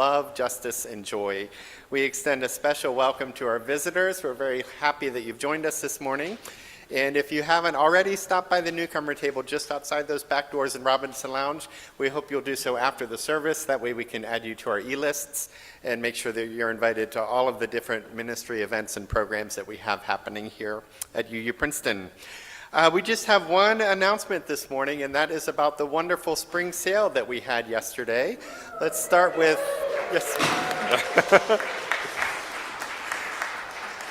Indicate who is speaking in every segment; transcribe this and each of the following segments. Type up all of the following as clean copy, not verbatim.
Speaker 1: love, justice, and joy. We extend a special welcome to our visitors. We're very happy that you've joined us this morning. And if you haven't already, stop by the newcomer table just outside those back doors in Robinson Lounge. We hope you'll do so after the service. That way we can add you to our e-lists and make sure that you're invited to all of the different ministry events and programs that we have happening here at UU Princeton. We just have one announcement this morning, and that is about the wonderful spring sale that we had yesterday. Let's start with, yes.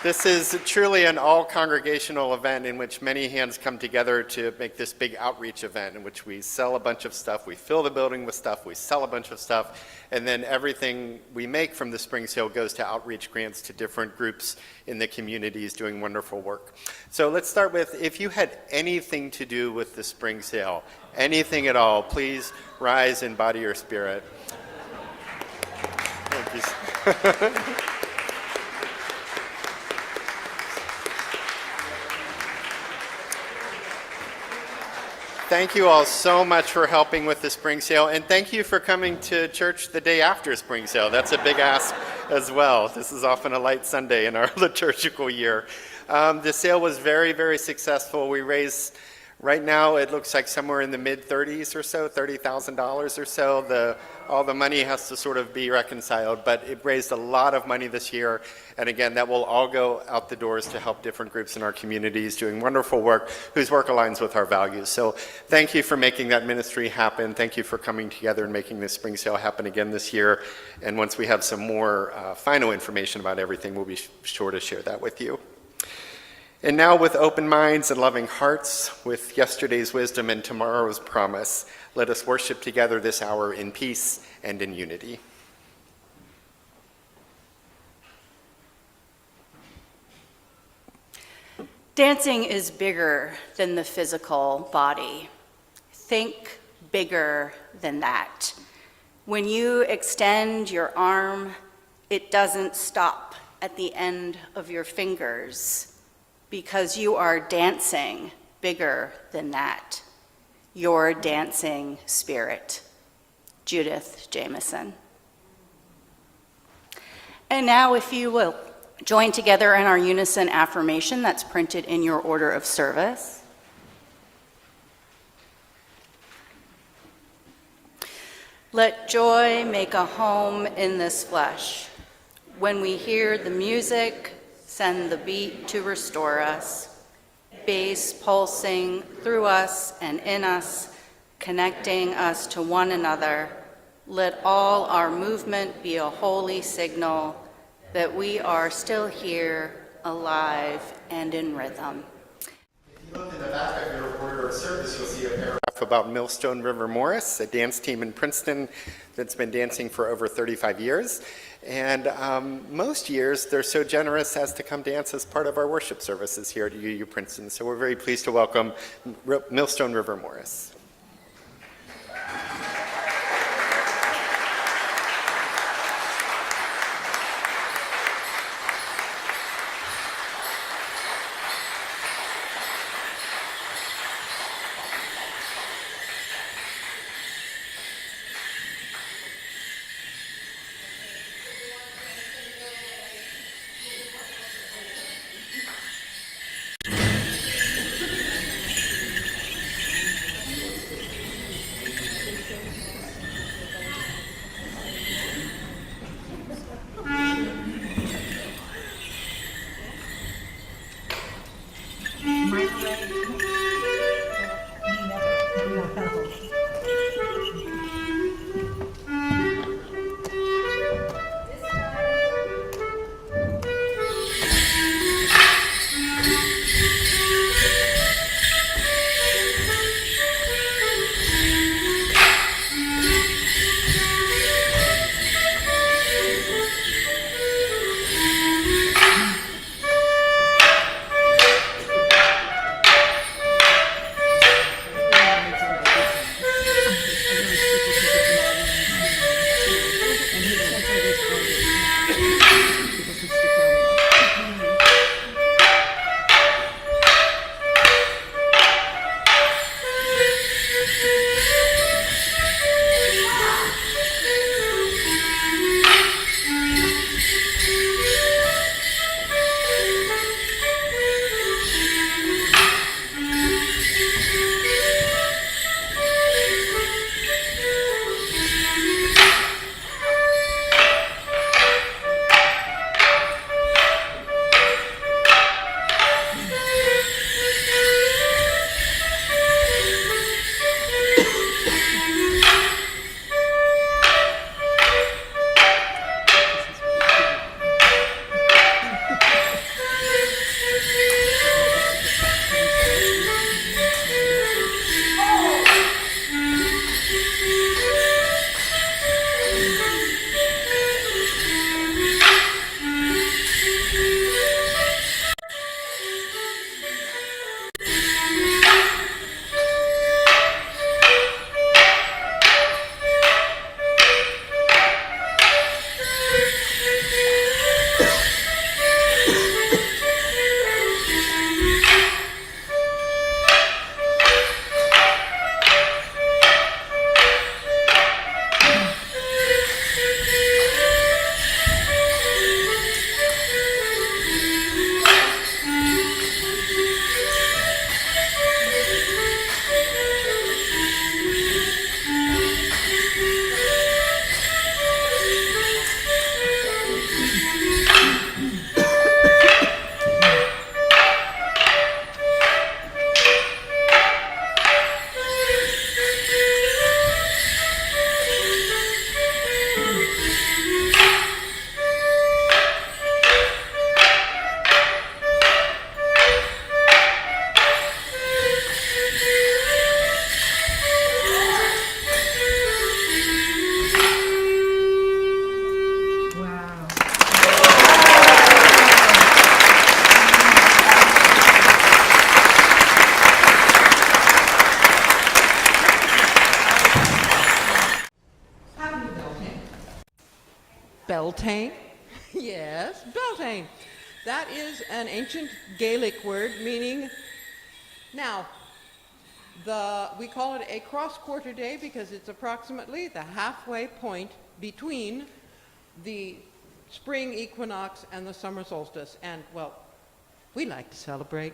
Speaker 1: This is truly an all-congregational event in which many hands come together to make this big outreach event in which we sell a bunch of stuff, we fill the building with stuff, we sell a bunch of stuff, and then everything we make from the spring sale goes to outreach grants to different groups in the communities doing wonderful work. So let's start with, if you had anything to do with the spring sale, anything at all, please rise in body or spirit. Thank you. Thank you all so much for helping with the spring sale, and thank you for coming to church the day after spring sale. That's a big ask as well. This is often a light Sunday in our liturgical year. The sale was very, very successful. We raised, right now it looks like somewhere in the mid-30s or so, $30,000 or so. All the money has to sort of be reconciled, but it raised a lot of money this year. And again, that will all go out the doors to help different groups in our communities doing wonderful work, whose work aligns with our values. So thank you for making that ministry happen. Thank you for coming together and making this spring sale happen again this year. And once we have some more final information about everything, we'll be sure to share that with you. And now, with open minds and loving hearts, with yesterday's wisdom and tomorrow's promise, let us worship together this hour in peace and in unity.
Speaker 2: Dancing is bigger than the physical body. Think bigger than that. When you extend your arm, it doesn't stop at the end of your fingers, because you are dancing bigger than that. Your dancing spirit. Judith Jameson. And now, if you will join together in our unison affirmation that's printed in your order of service. Let joy make a home in this flesh. When we hear the music, send the beat to restore us, bass pulsing through us and in us, connecting us to one another. Let all our movement be a holy signal that we are still here, alive, and in rhythm.
Speaker 1: If you look in the back of your order of service, you'll see a paragraph about Millstone River Morris, a dance team in Princeton that's been dancing for over 35 years. And most years, they're so generous as to come dance as part of our worship services here at UU Princeton. So we're very pleased to welcome Millstone River Morris.
Speaker 3: Beltane. Yes, Beltane. That is an ancient Gaelic word meaning, now, we call it a cross-quarter day because it's approximately the halfway point between the spring equinox and the summer solstice. And, well, we like to celebrate.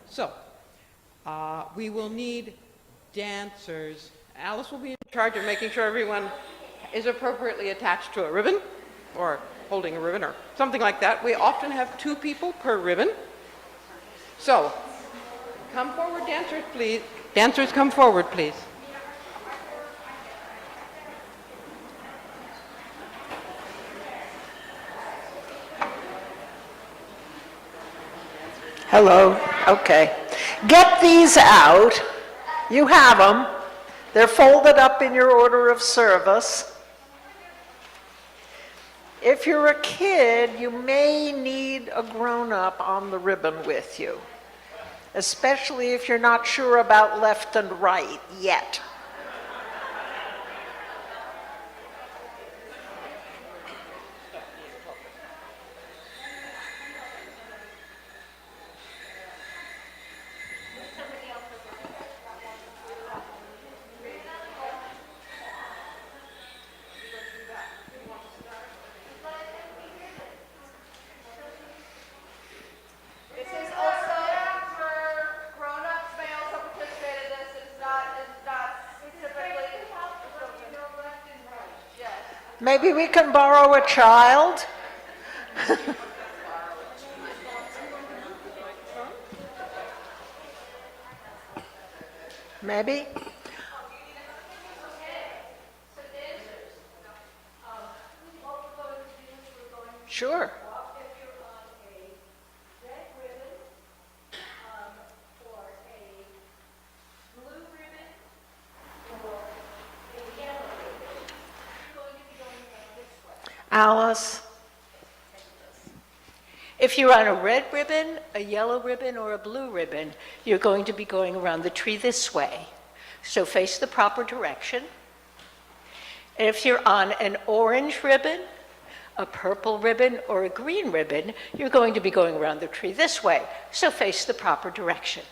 Speaker 3: So, we will need dancers. Alice will be in charge of making sure everyone is appropriately attached to a ribbon, or holding a ribbon, or something like that. We often have 2 people per ribbon. So, come forward, dancers, please. Dancers, come forward, please.
Speaker 4: Hello, okay. Get these out. You have them. They're folded up in your order of service. If you're a kid, you may need a grown-up on the ribbon with you, especially if you're not sure about left and right yet. Maybe we can borrow a child? Maybe? Sure. Alice?
Speaker 5: If you're on a red ribbon, a yellow ribbon, or a blue ribbon, you're going to be going around the tree this way. So face the proper direction. And if you're on an orange ribbon, a purple ribbon, or a green ribbon, you're going to be going around the tree this way. So face the proper direction.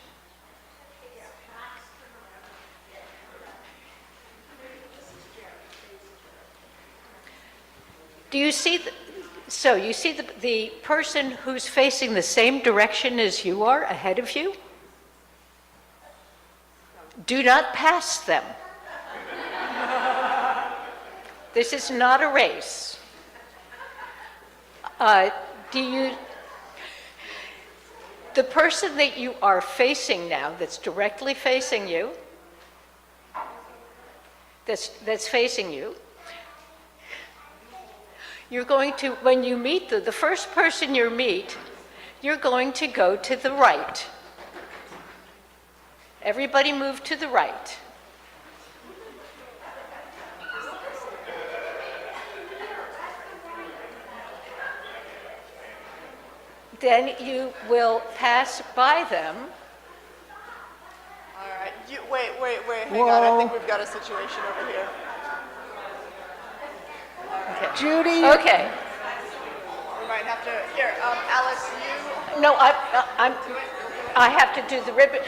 Speaker 5: Do you see, you see the person who's facing the same direction as you are ahead of you? Do not pass them. This is not a race. The person that you are facing now, that's directly facing you, that's facing you, you're going to, when you meet the first person you meet, you're going to go to the right. Everybody move to the right. Then you will pass by them.
Speaker 6: All right. Wait. Hang on. I think we've got a situation over here.
Speaker 5: Okay.
Speaker 4: Judy?
Speaker 5: Okay.
Speaker 6: We might have to. Here, Alice, you.
Speaker 5: No, I have to do the ribbon.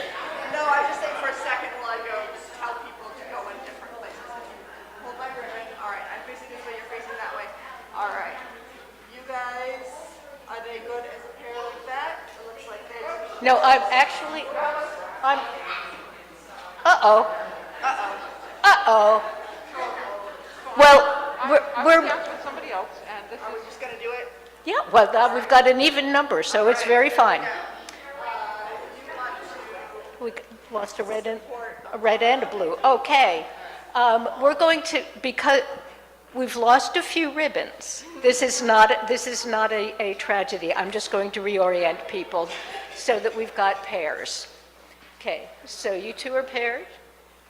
Speaker 6: No, I just think for a second while I go, just tell people to go in different places. Hold my ribbon. All right. I'm facing this way. You're facing that way. All right. You guys, are they good as a pair like that? It looks like they.
Speaker 5: No, I'm. Uh-oh. Well, we're
Speaker 3: With somebody else, and this
Speaker 6: Are we just gonna do it?
Speaker 5: yeah. Well, we've got an even number, so it's very fine. We lost a red and a blue. Okay, we're going to, because we've lost a few ribbons. This is not a tragedy. I'm just going to reorient people so that we've got pairs. Okay, so you two are paired.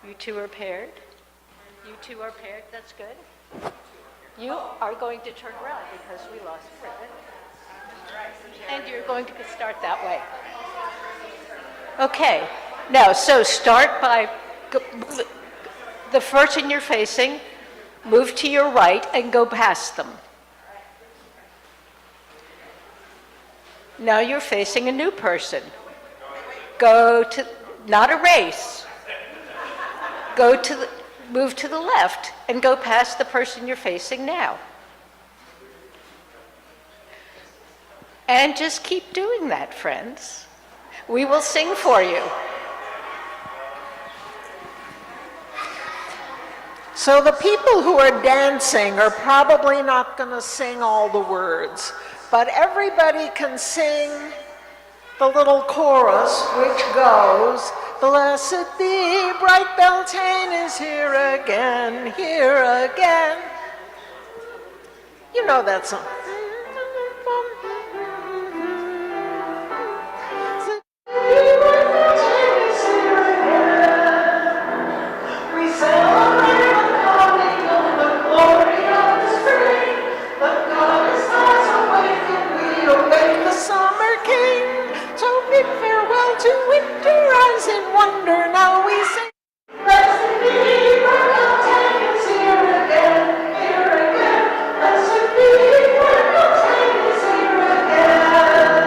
Speaker 5: You two are paired. You two are paired. That's good. You are going to turn around because we lost a ribbon. And you're going to start that way. Okay. Now, so start by the person you're facing, move to your right and go past them. Now you're facing a new person. Go to, not a race. Move to the left and go past the person you're facing now. And just keep doing that, friends. We will sing for you.
Speaker 4: So the people who are dancing are probably not going to sing all the words, but everybody can sing the little chorus which goes, "Blessed be, bright Beltane is here again, here again." You know that song. We celebrate the coming of the glory of the spring. The goddess has awakened, we await the summer king. So bid farewell to winter as in wonder now we sing. Blessed be, bright Beltane is here again, here again. Blessed be, bright Beltane is here again.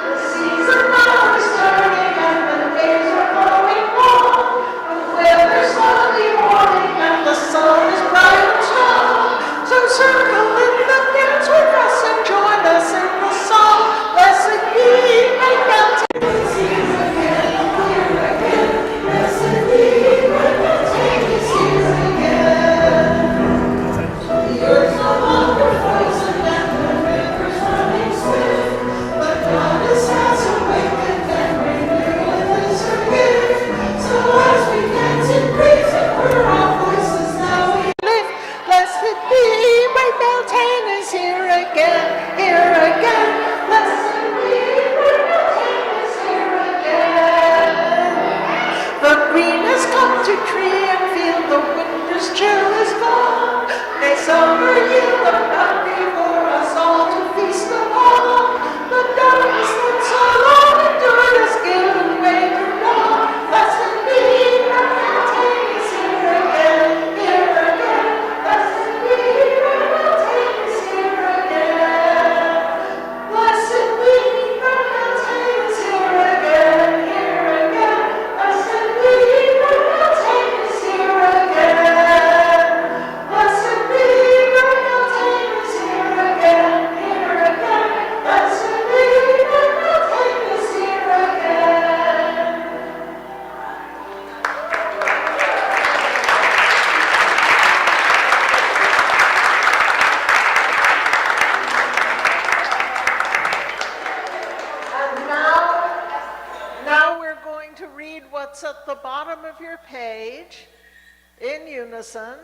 Speaker 4: The season now is turning and the days are growing long. The weather's slowly warming and the sun is bright and strong. So circle in the dance with us and join us in the song. Blessed be, bright Beltane is here again, here again. Blessed be, bright Beltane is here again. The earth's no longer frozen and the river's running swift. The goddess has awakened and renewal is her gift. So as we dance in praise of her, our voices now we lift. Blessed be, bright Beltane is here again, here again. Blessed be, bright Beltane is here again. The green has come to tree and field, the winter's chill is gone. May summer yield a bounty for us all to feast upon. The darkness that so long endured has given way to dawn. Blessed be, bright Beltane is here again, here again. Blessed be, bright Beltane is here again. Blessed be, bright Beltane is here again, here again. Blessed be, bright Beltane is here again. Blessed be, bright Beltane is here again, here again. Blessed be, bright Beltane is here again. And now we're going to read what's at the bottom of your page in unison.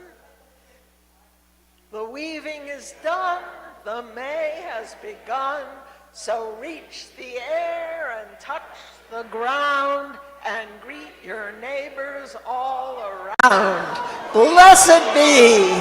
Speaker 4: The weaving is done, the May has begun, so reach the air and touch the ground and greet your neighbors all around. Blessed be.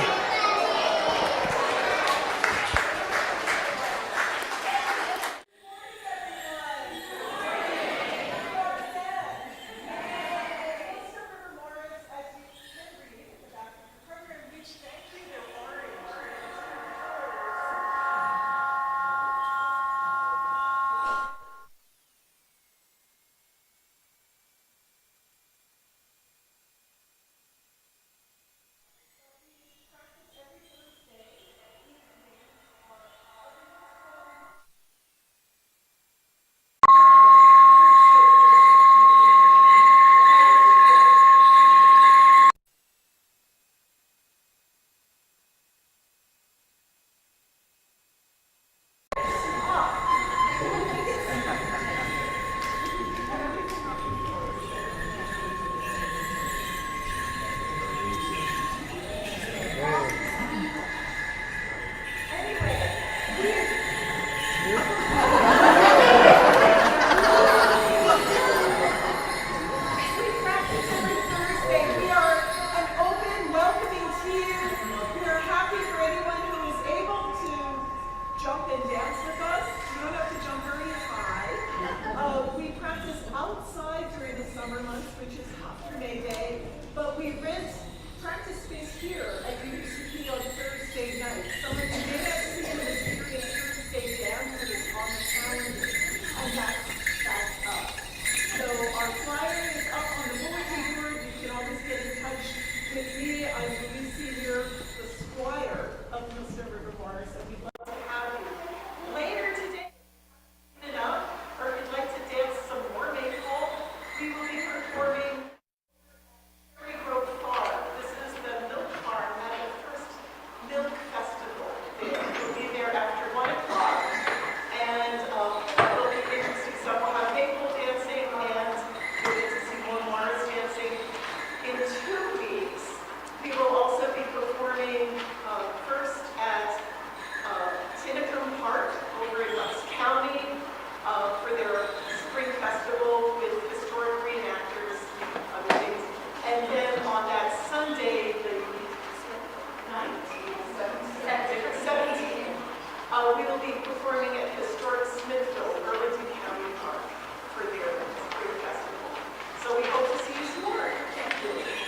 Speaker 4: We will be performing at historic Smithville, Burlington County Park for their spring festival. So we hope to see you some more. Thank you.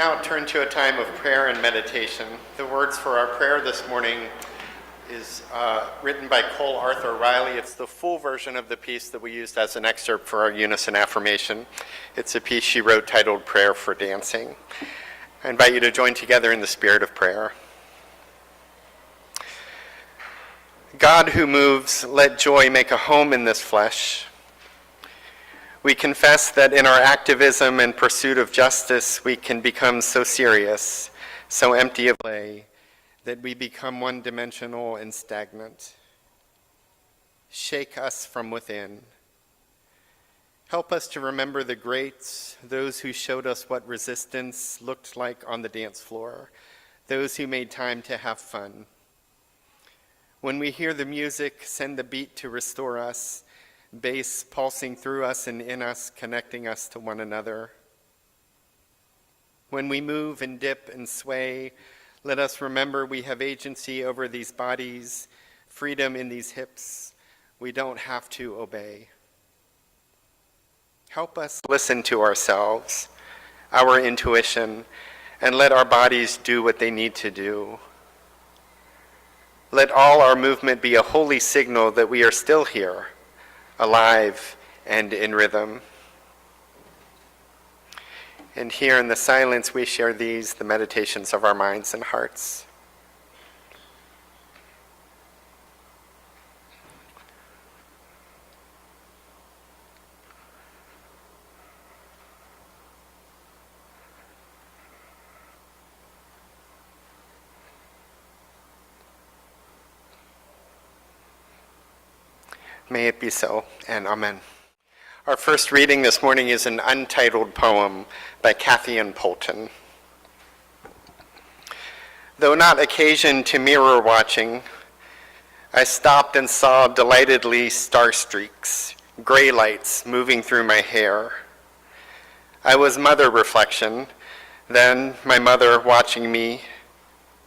Speaker 1: now turn to a time of prayer and meditation. The words for our prayer this morning is written by Cole Arthur Riley. It's the full version of the piece that we used as an excerpt for our unison affirmation. It's a piece she wrote titled Prayer for Dancing. I invite you to join together in the spirit of prayer. God who moves, let joy make a home in this flesh. We confess that in our activism and pursuit of justice, we can become so serious, so empty of play, that we become one-dimensional and stagnant. Shake us from within. Help us to remember the greats, those who showed us what resistance looked like on the dance floor, those who made time to have fun. When we hear the music, send the beat to restore us, bass pulsing through us and in us, connecting us to one another. When we move and dip and sway, let us remember we have agency over these bodies, freedom in these hips. We don't have to obey. Help us listen to ourselves, our intuition, and let our bodies do what they need to do. Let all our movement be a holy signal that we are still here, alive and in rhythm. And here in the silence we share these, the meditations of our minds and hearts. May it be so, and amen. Our first reading this morning is an untitled poem by Kathy Ann Poulton. Though not occasioned to mirror watching, I stopped and saw delightedly star streaks, gray lights moving through my hair. I was mother reflection, then my mother watching me,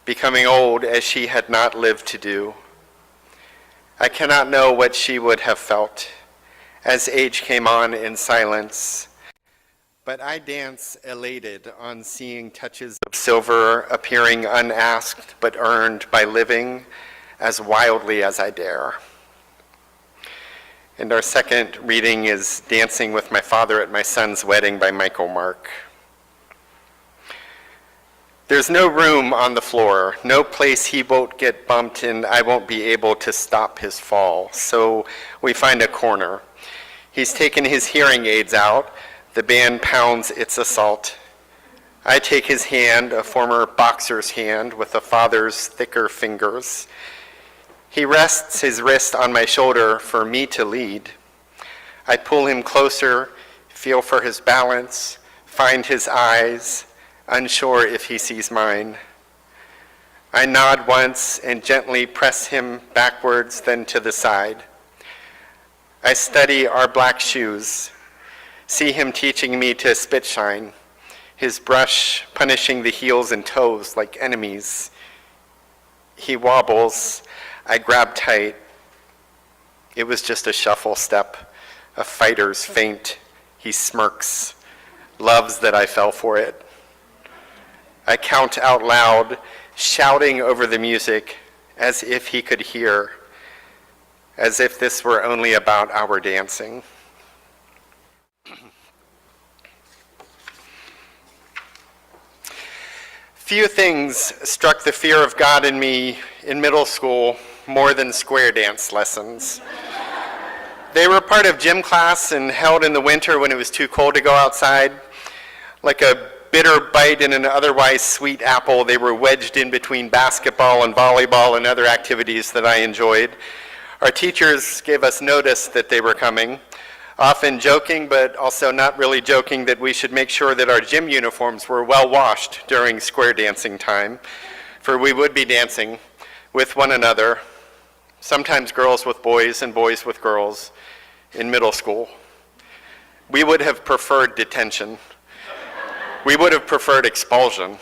Speaker 1: becoming old as she had not lived to do. I cannot know what she would have felt as age came on in silence, but I dance elated on seeing touches of silver appearing unasked but earned by living as wildly as I dare. And our second reading is Dancing with My Father at My Son's Wedding by Michael Mark. There's no room on the floor, no place he won't get bumped and I won't be able to stop his fall. So we find a corner. He's taken his hearing aids out. The band pounds its assault. I take his hand, a former boxer's hand, with a father's thicker fingers. He rests his wrist on my shoulder for me to lead. I pull him closer, feel for his balance, find his eyes, unsure if he sees mine. I nod once and gently press him backwards, then to the side. I study our black shoes, see him teaching me to spit shine, his brush punishing the heels and toes like enemies. He wobbles, I grab tight. It was just a shuffle step, a fighter's feint. He smirks, loves that I fell for it. I count out loud, shouting over the music as if he could hear, as if this were only about our dancing. Few things struck the fear of God in me in middle school more than square dance lessons. They were part of gym class and held in the winter when it was too cold to go outside. Like a bitter bite in an otherwise sweet apple, they were wedged in between basketball and volleyball and other activities that I enjoyed. Our teachers gave us notice that they were coming, often joking, but also not really joking, that we should make sure that our gym uniforms were well washed during square dancing time, for we would be dancing with one another, sometimes girls with boys and boys with girls, in middle school. We would have preferred detention. We would have preferred expulsion.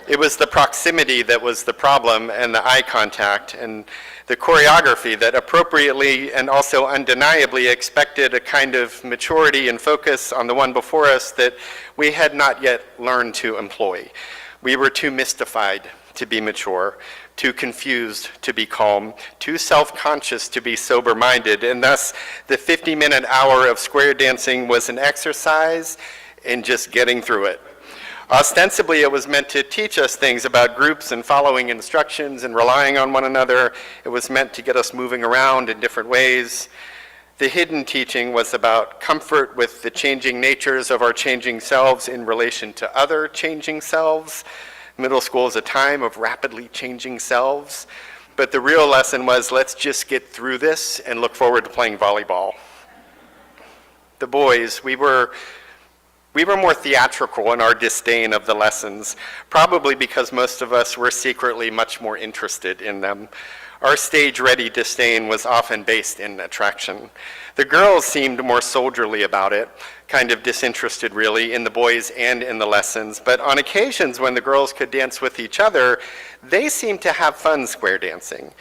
Speaker 1: It was the proximity that was the problem, and the eye contact, and the choreography that appropriately and also undeniably expected a kind of maturity and focus on the one before us that we had not yet learned to employ. We were too mystified to be mature, too confused to be calm, too self-conscious to be sober-minded, and thus the 50-minute hour of square dancing was an exercise in just getting through it. Ostensibly, it was meant to teach us things about groups and following instructions and relying on one another. It was meant to get us moving around in different ways. The hidden teaching was about comfort with the changing natures of our changing selves in relation to other changing selves. Middle school is a time of rapidly changing selves. But the real lesson was, let's just get through this and look forward to playing volleyball. The boys, we were more theatrical in our disdain of the lessons, probably because most of us were secretly much more interested in them. Our stage-ready disdain was often based in attraction. The girls seemed more soldierly about it, kind of disinterested really in the boys and in the lessons, but on occasions when the girls could dance with each other, they seemed to have fun square dancing.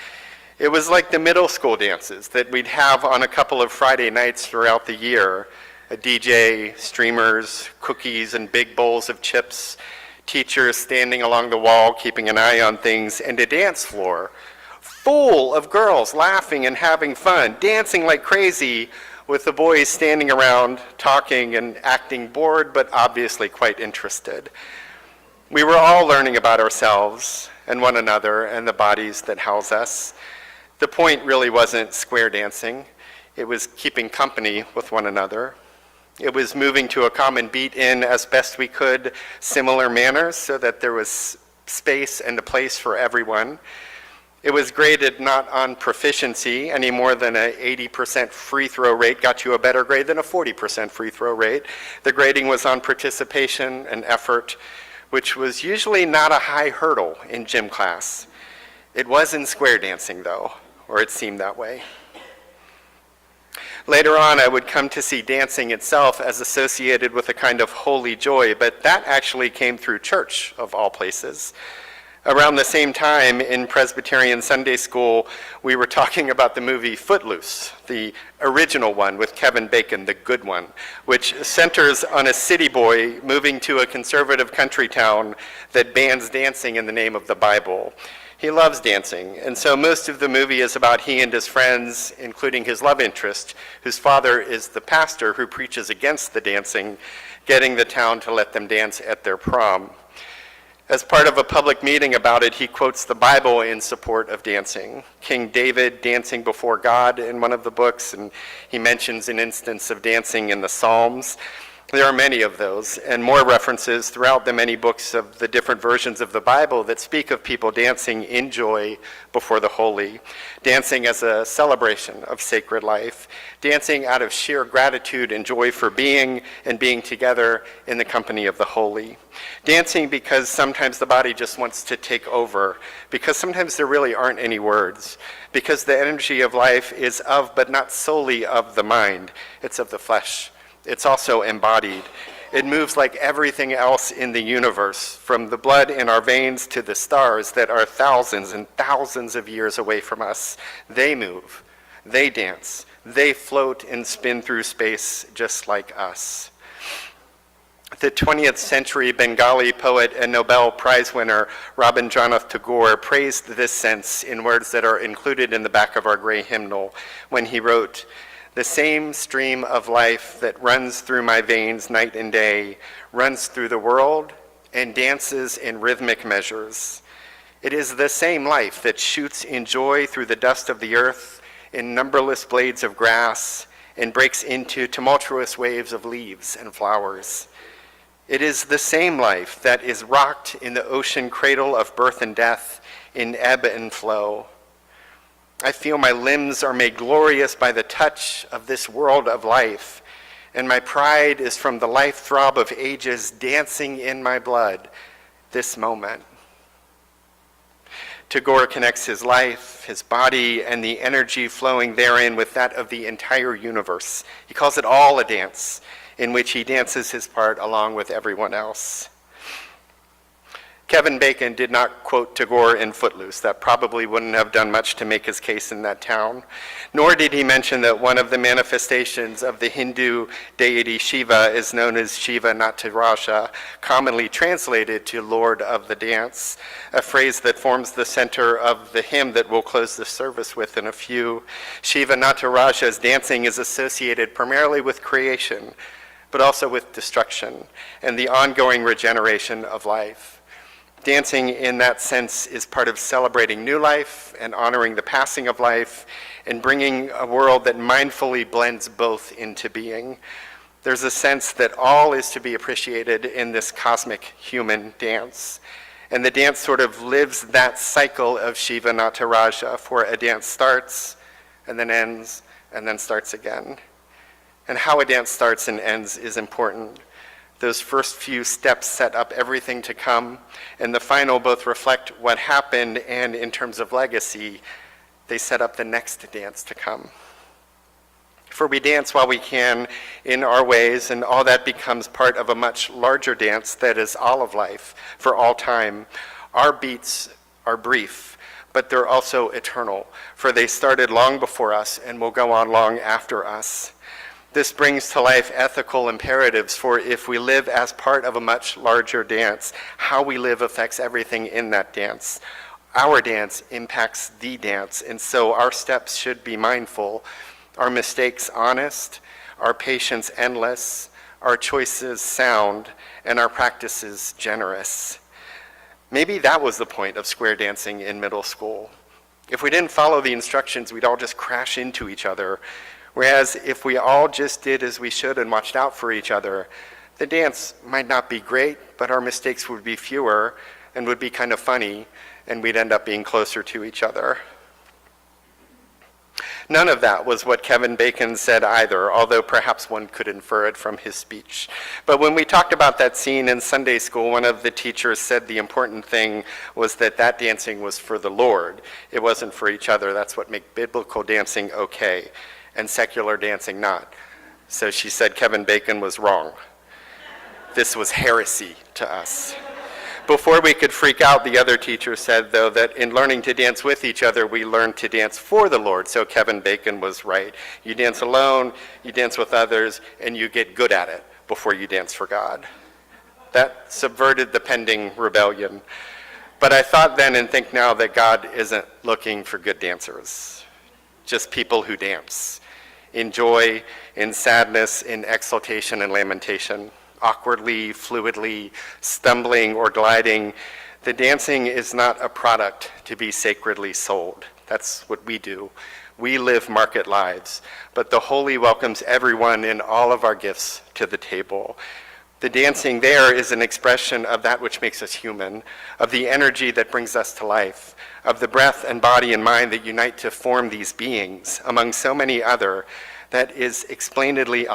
Speaker 1: It was like the middle school dances that we'd have on a couple of Friday nights throughout the year. A DJ, streamers, cookies and big bowls of chips, teachers standing along the wall keeping an eye on things, and a dance floor full of girls laughing and having fun, dancing like crazy, with the boys standing around talking and acting bored but obviously quite interested. We were all learning about ourselves and one another and the bodies that house us. The point really wasn't square dancing. It was keeping company with one another. It was moving to a common beat in, as best we could, similar manners so that there was space and a place for everyone. It was graded not on proficiency any more than an 80% free throw rate got you a better grade than a 40% free throw rate. The grading was on participation and effort, which was usually not a high hurdle in gym class. It was in square dancing though, or it seemed that way. Later on, I would come to see dancing itself as associated with a kind of holy joy, but that actually came through church, of all places. Around the same time in Presbyterian Sunday School, we were talking about the movie Footloose, the original one with Kevin Bacon, the good one, which centers on a city boy moving to a conservative country town that bans dancing in the name of the Bible. He loves dancing, and so most of the movie is about he and his friends, including his love interest, whose father is the pastor who preaches against the dancing, getting the town to let them dance at their prom. As part of a public meeting about it, he quotes the Bible in support of dancing. King David dancing before God in one of the books, and he mentions an instance of dancing in the Psalms. There are many of those, and more references throughout the many books of the different versions of the Bible that speak of people dancing in joy before the holy, dancing as a celebration of sacred life, dancing out of sheer gratitude and joy for being and being together in the company of the holy, dancing because sometimes the body just wants to take over, because sometimes there really aren't any words, because the energy of life is of, but not solely of, the mind. It's of the flesh. It's also embodied. It moves like everything else in the universe, from the blood in our veins to the stars that are thousands and thousands of years away from us. They move, they dance, they float and spin through space just like us. The 20th century Bengali poet and Nobel Prize winner Rabindranath Tagore praised this sense in words that are included in the back of our gray hymnal when he wrote, "The same stream of life that runs through my veins night and day runs through the world and dances in rhythmic measures. It is the same life that shoots in joy through the dust of the earth in numberless blades of grass and breaks into tumultuous waves of leaves and flowers. It is the same life that is rocked in the ocean cradle of birth and death in ebb and flow. I feel my limbs are made glorious by the touch of this world of life, and my pride is from the life throb of ages dancing in my blood this moment." Tagore connects his life, his body, and the energy flowing therein with that of the entire universe. He calls it all a dance, in which he dances his part along with everyone else. Kevin Bacon did not quote Tagore in Footloose. That probably wouldn't have done much to make his case in that town. Nor did he mention that one of the manifestations of the Hindu deity Shiva is known as Shiva Nataraja, commonly translated to Lord of the Dance, a phrase that forms the center of the hymn that we'll close the service with in a few. Shiva Nataraja's dancing is associated primarily with creation, but also with destruction and the ongoing regeneration of life. Dancing in that sense is part of celebrating new life and honoring the passing of life and bringing a world that mindfully blends both into being. There's a sense that all is to be appreciated in this cosmic human dance. And the dance sort of lives that cycle of Shiva Nataraja, for a dance starts and then ends and then starts again. And how a dance starts and ends is important. Those first few steps set up everything to come, and the final both reflect what happened and, in terms of legacy, they set up the next dance to come. For we dance while we can in our ways, and all that becomes part of a much larger dance that is all of life, for all time. Our beats are brief, but they're also eternal, for they started long before us and will go on long after us. This brings to life ethical imperatives, for if we live as part of a much larger dance, how we live affects everything in that dance. Our dance impacts the dance, and so our steps should be mindful, our mistakes honest, our patience endless, our choices sound, and our practices generous. Maybe that was the point of square dancing in middle school. If we didn't follow the instructions, we'd all just crash into each other. Whereas if we all just did as we should and watched out for each other, the dance might not be great, but our mistakes would be fewer and would be kind of funny, and we'd end up being closer to each other. None of that was what Kevin Bacon said either, although perhaps one could infer it from his speech. But when we talked about that scene in Sunday school, one of the teachers said the important thing was that that dancing was for the Lord. It wasn't for each other. That's what makes biblical dancing okay, and secular dancing not. So she said Kevin Bacon was wrong. This was heresy to us. Before we could freak out, the other teacher said, though, that in learning to dance with each other, we learn to dance for the Lord. So Kevin Bacon was right. You dance alone, you dance with others, and you get good at it before you dance for God. That subverted the pending rebellion. But I thought then and think now that God isn't looking for good dancers, just people who dance in joy, in sadness, in exultation and lamentation, awkwardly, fluidly, stumbling or gliding. The dancing is not a product to be sacredly sold. That's what we do. We live market lives, but the holy welcomes everyone in all of our gifts to the table. The dancing there is an expression of that which makes us human, of the energy that brings us to life, of the breath and body and mind that unite to form these beings, among so many other, that is unexplainedly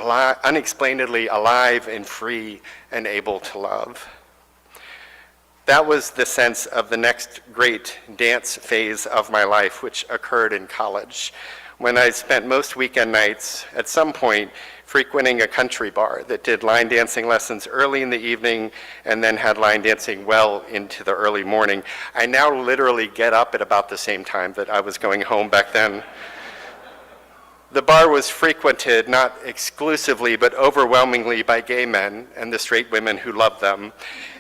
Speaker 1: alive and free and able to love. That was the sense of the next great dance phase of my life, which occurred in college, when I spent most weekend nights at some point frequenting a country bar that did line dancing lessons early in the evening and then had line dancing well into the early morning. I now literally get up at about the same time that I was going home back then. The bar was frequented not exclusively but overwhelmingly by gay men and the straight women who loved them.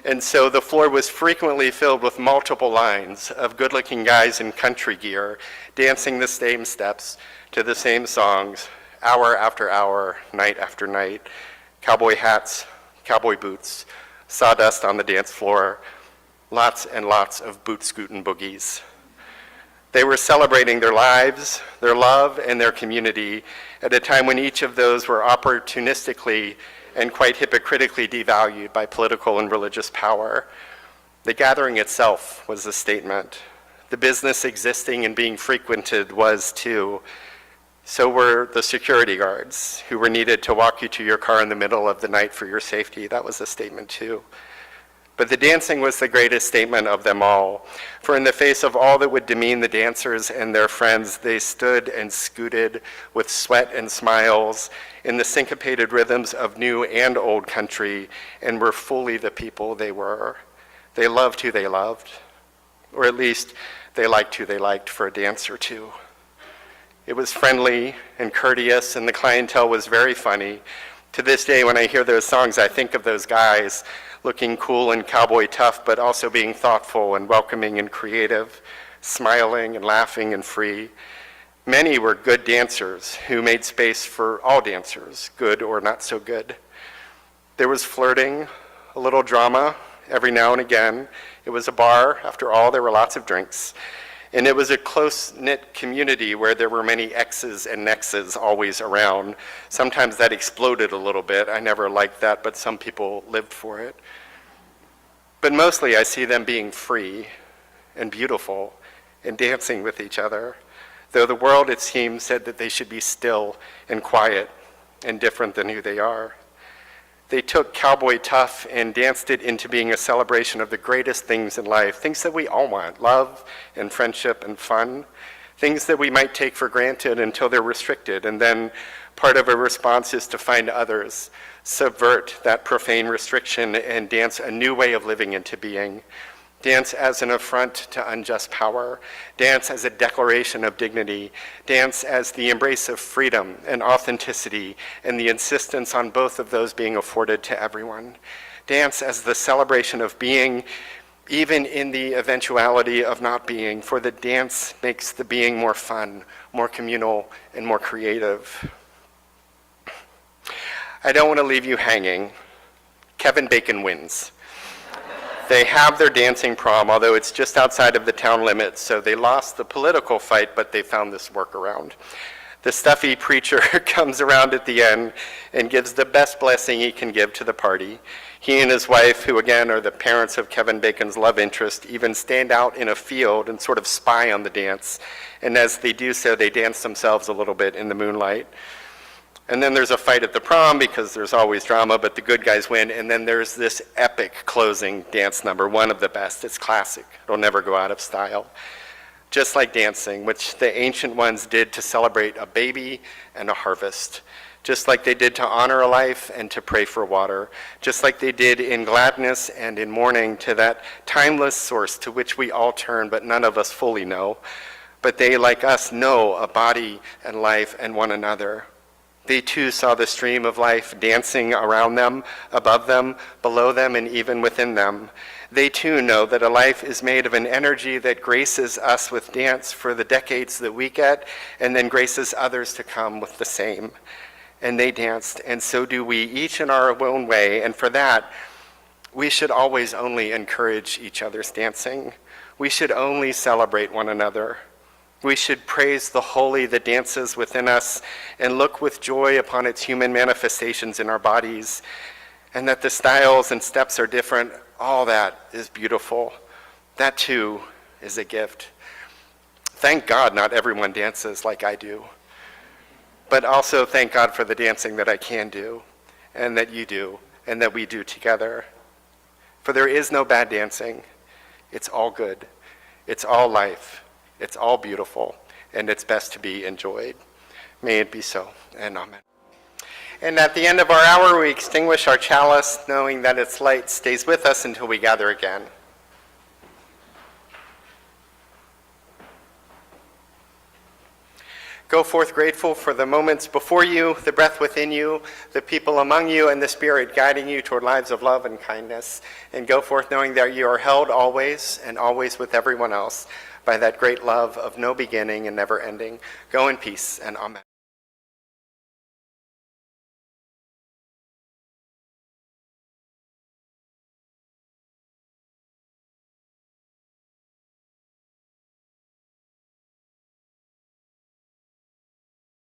Speaker 1: And so the floor was frequently filled with multiple lines of good-looking guys in country gear dancing the same steps to the same songs, hour after hour, night after night. Cowboy hats, cowboy boots, sawdust on the dance floor, lots and lots of boot-scootin' boogies. They were celebrating their lives, their love, and their community at a time when each of those were opportunistically and quite hypocritically devalued by political and religious power. The gathering itself was a statement. The business existing and being frequented was too. So were the security guards who were needed to walk you to your car in the middle of the night for your safety. That was a statement too. But the dancing was the greatest statement of them all. For in the face of all that would demean the dancers and their friends, they stood and scooted with sweat and smiles in the syncopated rhythms of new and old country and were fully the people they were. They loved who they loved, or at least they liked who they liked for a dance or two. It was friendly and courteous, and the clientele was very funny. To this day, when I hear those songs, I think of those guys looking cool and cowboy tough, but also being thoughtful and welcoming and creative, smiling and laughing and free. Many were good dancers who made space for all dancers, good or not so good. There was flirting, a little drama every now and again. It was a bar. After all, there were lots of drinks. And it was a close-knit community where there were many X's and X's always around. Sometimes that exploded a little bit. I never liked that, but some people lived for it. But mostly I see them being free and beautiful and dancing with each other, though the world, it seems, said that they should be still and quiet and different than who they are. They took cowboy tough and danced it into being a celebration of the greatest things in life, things that we all want, love and friendship and fun, things that we might take for granted until they're restricted. And then part of a response is to find others, subvert that profane restriction, and dance a new way of living into being. Dance as an affront to unjust power. Dance as a declaration of dignity. Dance as the embrace of freedom and authenticity and the insistence on both of those being afforded to everyone. Dance as the celebration of being, even in the eventuality of not being, for the dance makes the being more fun, more communal, and more creative. I don't want to leave you hanging. Kevin Bacon wins. They have their dancing prom, although it's just outside of the town limits, so they lost the political fight, but they found this workaround. The stuffy preacher comes around at the end and gives the best blessing he can give to the party. He and his wife, who again are the parents of Kevin Bacon's love interest, even stand out in a field and sort of spy on the dance. And as they do so, they dance themselves a little bit in the moonlight. And then there's a fight at the prom because there's always drama, but the good guys win. And then there's this epic closing dance number, one of the best. It's classic. It'll never go out of style. Just like dancing, which the ancient ones did to celebrate a baby and a harvest. Just like they did to honor a life and to pray for water. Just like they did in gladness and in mourning to that timeless source to which we all turn, but none of us fully know. But they, like us, know a body and life and one another. They too saw the stream of life dancing around them, above them, below them, and even within them. They too know that a life is made of an energy that graces us with dance for the decades that we get, and then graces others to come with the same. And they danced, and so do we, each in our own way. And for that, we should always only encourage each other's dancing. We should only celebrate one another. We should praise the holy that dances within us and look with joy upon its human manifestations in our bodies, and that the styles and steps are different. All that is beautiful. That too is a gift. Thank God not everyone dances like I do, but also thank God for the dancing that I can do, and that you do, and that we do together. For there is no bad dancing. It's all good. It's all life. It's all beautiful, and it's best to be enjoyed. May it be so, and amen. And at the end of our hour, we extinguish our chalice, knowing that its light stays with us until we gather again. Go forth grateful for the moments before you, the breath within you, the people among you, and the Spirit guiding you toward lives of love and kindness. And go forth knowing that you are held always and always with everyone else by that great love of no beginning and never ending. Go in peace, and amen.